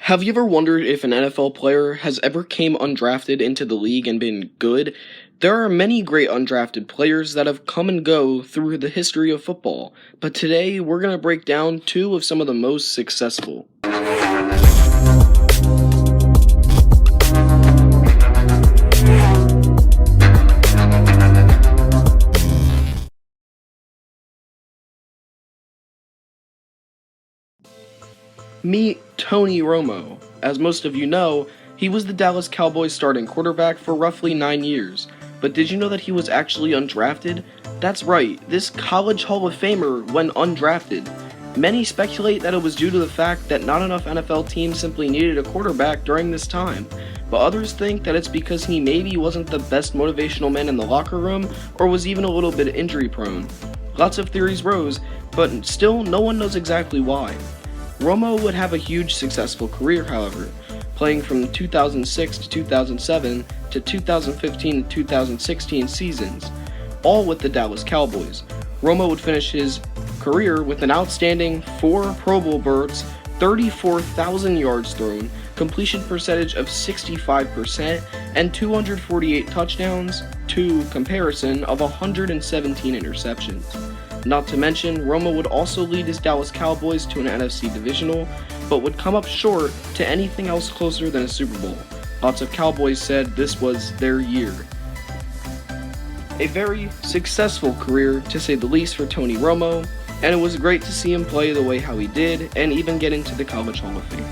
Have you ever wondered if an NFL player has ever came undrafted into the league and been good? There are many great undrafted players that have come and go through the history of football, but today we're going to break down two of some of the most successful. Meet Tony Romo. As most of you know, he was the Dallas Cowboys starting quarterback for roughly 9 years. But did you know that he was actually undrafted? That's right, this college Hall of Famer went undrafted. Many speculate that it was due to the fact that not enough NFL teams simply needed a quarterback during this time. But others think that it's because he maybe wasn't the best motivational man in the locker room or was even a little bit injury prone. Lots of theories rose, but still no one knows exactly why. Romo would have a huge successful career, however, playing from 2006 to 2007 to 2015 to 2016 seasons, all with the Dallas Cowboys. Romo would finish his career with an outstanding 4 Pro Bowl berths, 34,000 yards thrown, completion percentage of 65%, and 248 touchdowns, to comparison of 117 interceptions. Not to mention, Romo would also lead his Dallas Cowboys to an NFC divisional, but would come up short to anything else closer than a Super Bowl. Lots of Cowboys said this was their year. A very successful career, to say the least, for Tony Romo, and it was great to see him play the way how he did, and even get into the College Hall of Fame.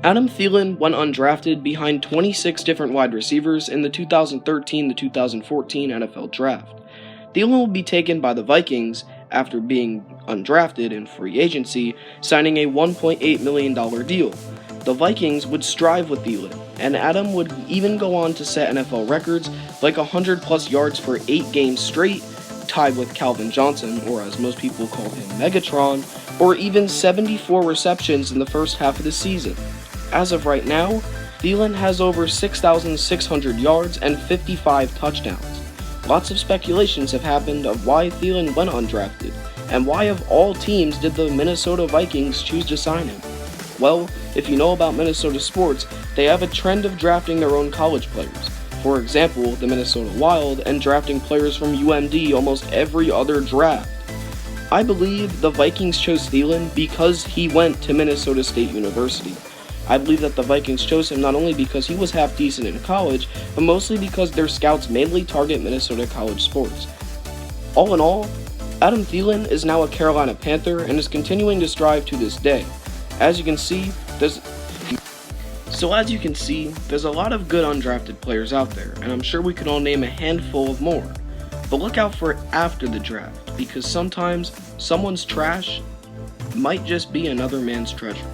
Adam Thielen went undrafted behind 26 different wide receivers in the 2013 to 2014 NFL Draft. Thielen will be taken by the Vikings after being undrafted in free agency, signing a $1.8 million deal. The Vikings would strive with Thielen, and Adam would even go on to set NFL records like 100-plus yards for 8 games straight, tied with Calvin Johnson, or as most people call him, Megatron, or even 74 receptions in the first half of the season. As of right now, Thielen has over 6,600 yards and 55 touchdowns. Lots of speculations have happened of why Thielen went undrafted, and why of all teams did the Minnesota Vikings choose to sign him. Well, if you know about Minnesota sports, they have a trend of drafting their own college players. For example, the Minnesota Wild, and drafting players from UMD almost every other draft. I believe the Vikings chose Thielen because he went to Minnesota State University. I believe that the Vikings chose him not only because he was half decent in college, but mostly because their scouts mainly target Minnesota college sports. All in all, Adam Thielen is now a Carolina Panther and is continuing to strive to this day. As you can see, there's a lot of good undrafted players out there, and I'm sure we could all name a handful of more. But look out for it after the draft, because sometimes someone's trash might just be another man's treasure.